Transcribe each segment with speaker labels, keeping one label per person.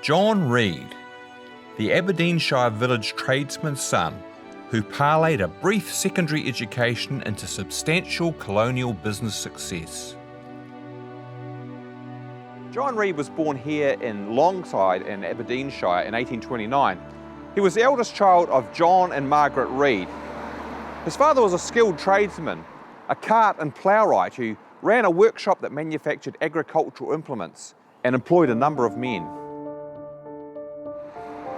Speaker 1: John Reid, the Aberdeenshire village tradesman's son, who parlayed a brief secondary education into substantial colonial business success. John Reid was born here in Longside in Aberdeenshire in 1829. He was the eldest child of John and Margaret Reid. His father was a skilled tradesman, a cart and ploughwright who ran a workshop that manufactured agricultural implements and employed a number of men.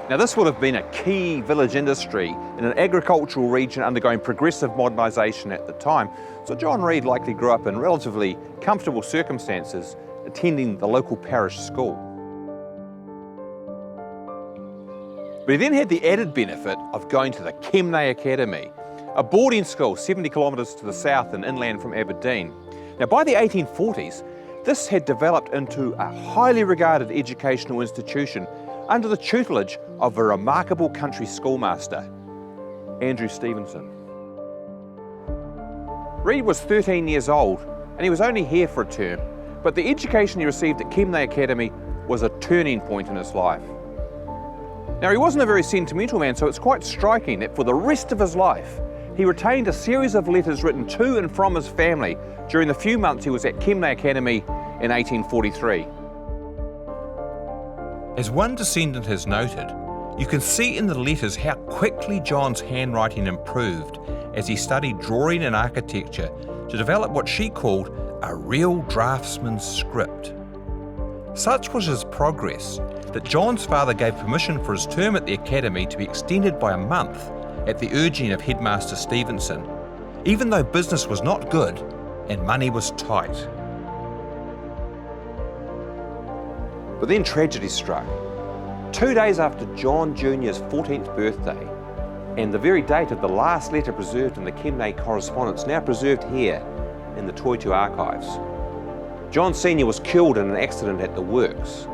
Speaker 1: Now this would have been a key village industry in an agricultural region undergoing progressive modernisation at the time, so John Reid likely grew up in relatively comfortable circumstances, attending the local parish school. But he then had the added benefit of going to the Kemnay Academy, a boarding school 70 kilometres to the south and inland from Aberdeen. Now by the 1840s, this had developed into a highly regarded educational institution under the tutelage of a remarkable country schoolmaster, Andrew Stevenson. Reid was 13 years old and he was only here for a term, but the education he received at Kemnay Academy was a turning point in his life. Now he wasn't a very sentimental man, so it's quite striking that for the rest of his life, he retained a series of letters written to and from his family during the few months he was at Kemnay Academy in 1843. As one descendant has noted, you can see in the letters how quickly John's handwriting improved as he studied drawing and architecture to develop what she called a real draftsman's script. Such was his progress that John's father gave permission for his term at the academy to be extended by a month at the urging of headmaster Stevenson, even though business was not good and money was tight. But then tragedy struck. 2 days after John Jr.'s 14th birthday, and the very date of the last letter preserved in the Kemnay correspondence, now preserved here in the Toitu archives, John Sr. was killed in an accident at the works.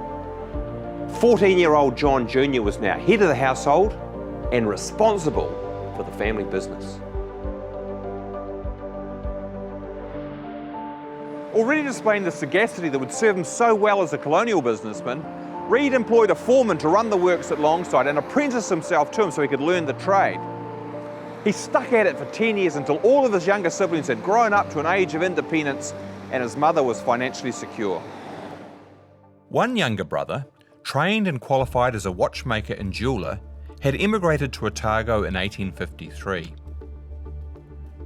Speaker 1: 14-year-old John Jr. was now head of the household and responsible for the family business. Already displaying the sagacity that would serve him so well as a colonial businessman, Reid employed a foreman to run the works at Longside and apprenticed himself to him so he could learn the trade. He stuck at it for 10 years until all of his younger siblings had grown up to an age of independence and his mother was financially secure. One younger brother, trained and qualified as a watchmaker and jeweller, had emigrated to Otago in 1853.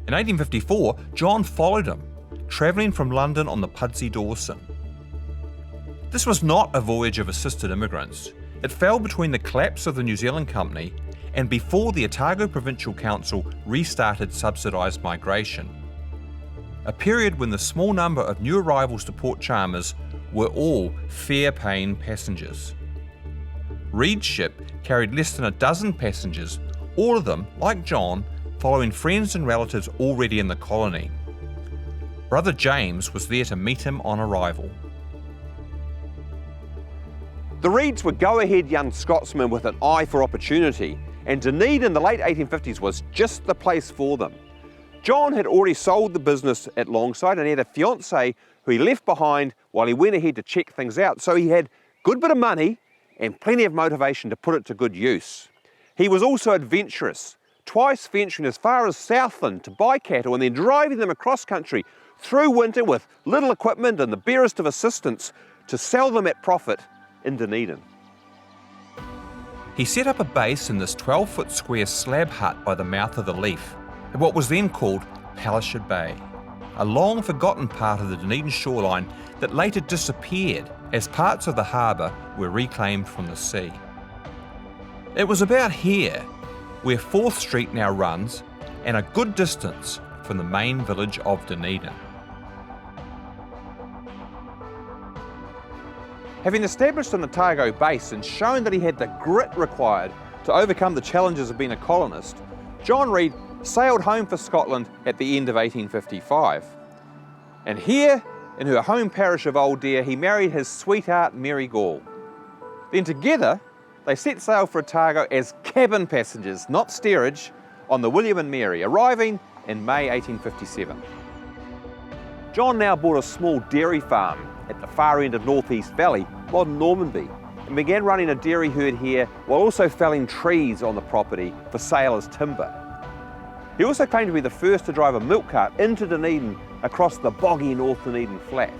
Speaker 1: In 1854, John followed him, travelling from London on the Pudsey Dawson. This was not a voyage of assisted immigrants. It fell between the collapse of the New Zealand Company and before the Otago Provincial Council restarted subsidised migration, a period when the small number of new arrivals to Port Chalmers were all fare-paying passengers. Reid's ship carried less than a dozen passengers, all of them, like John, following friends and relatives already in the colony. Brother James was there to meet him on arrival. The Reids were go-ahead young Scotsmen with an eye for opportunity, and Dunedin in the late 1850s was just the place for them. John had already sold the business at Longside and he had a fiancée who he left behind while he went ahead to check things out, so he had a good bit of money and plenty of motivation to put it to good use. He was also adventurous, twice venturing as far as Southland to buy cattle and then driving them across country through winter with little equipment and the barest of assistance to sell them at profit in Dunedin. He set up a base in this 12-foot square slab hut by the mouth of the Leaf, at what was then called Pallisher Bay, a long-forgotten part of the Dunedin shoreline that later disappeared as parts of the harbour were reclaimed from the sea. It was about here where 4th Street now runs, and a good distance from the main village of Dunedin. Having established an Otago base and shown that he had the grit required to overcome the challenges of being a colonist, John Reid sailed home for Scotland at the end of 1855. And here, in her home parish of Old Deer, he married his sweetheart Mary Gall. Then together, they set sail for Otago as cabin passengers, not steerage, on the William and Mary, arriving in May 1857. John now bought a small dairy farm at the far end of North East Valley, modern Normanby, and began running a dairy herd here while also felling trees on the property for sale as timber. He also claimed to be the first to drive a milk cart into Dunedin across the boggy North Dunedin flat.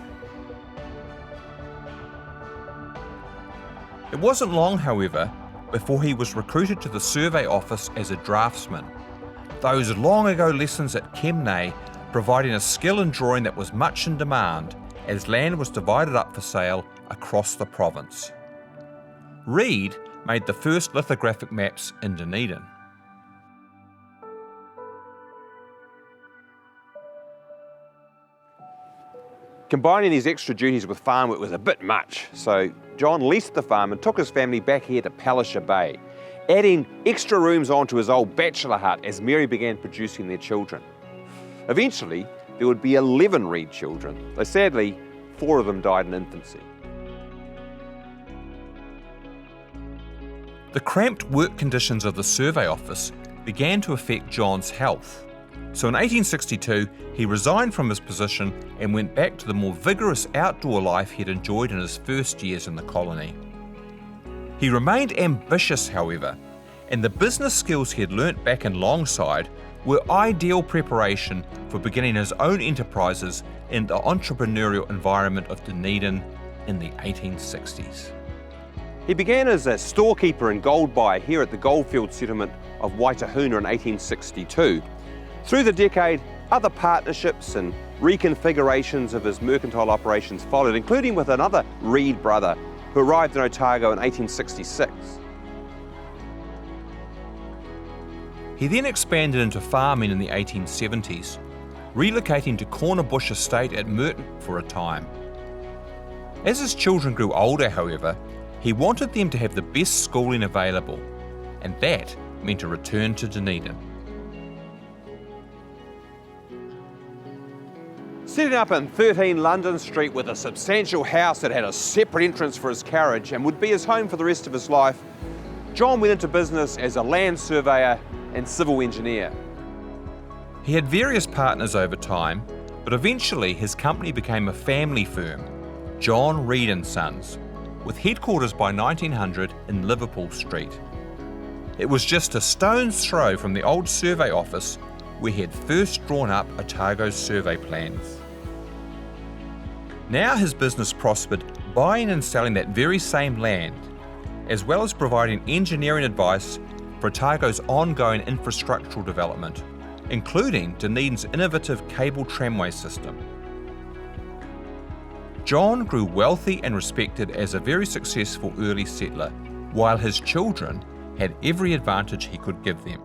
Speaker 1: It wasn't long, however, before he was recruited to the survey office as a draftsman. Those long ago lessons at Kemnay providing a skill in drawing that was much in demand as land was divided up for sale across the province. Reid made the first lithographic maps in Dunedin. Combining these extra duties with farm work was a bit much, so John leased the farm and took his family back here to Pallisher Bay, adding extra rooms onto his old bachelor hut as Mary began producing their children. Eventually, there would be 11 Reid children, though sadly, 4 of them died in infancy. The cramped work conditions of the survey office began to affect John's health. So in 1862, he resigned from his position and went back to the more vigorous outdoor life he'd enjoyed in his first years in the colony. He remained ambitious, however, and the business skills he had learnt back in Longside were ideal preparation for beginning his own enterprises in the entrepreneurial environment of Dunedin in the 1860s. He began as a storekeeper and gold buyer here at the goldfield settlement of Waitahuna in 1862. Through the decade, other partnerships and reconfigurations of his mercantile operations followed, including with another Reid brother who arrived in Otago in 1866. He then expanded into farming in the 1870s, relocating to Corner Bush Estate at Merton for a time. As his children grew older, however, he wanted them to have the best schooling available, and that meant a return to Dunedin. Setting up in 13 London Street with a substantial house that had a separate entrance for his carriage and would be his home for the rest of his life, John went into business as a land surveyor and civil engineer. He had various partners over time, but eventually his company became a family firm, John Reid and Sons, with headquarters by 1900 in Liverpool Street. It was just a stone's throw from the old survey office where he had first drawn up Otago's survey plans. Now his business prospered buying and selling that very same land, as well as providing engineering advice for Otago's ongoing infrastructural development, including Dunedin's innovative cable tramway system. John grew wealthy and respected as a very successful early settler, while his children had every advantage he could give them.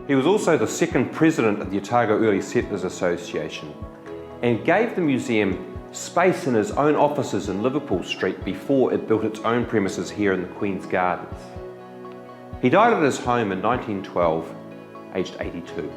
Speaker 1: He was also the second president of the Otago Early Settlers Association and gave the museum space in his own offices in Liverpool Street before it built its own premises here in the Queen's Gardens. He died at his home in 1912, aged 82.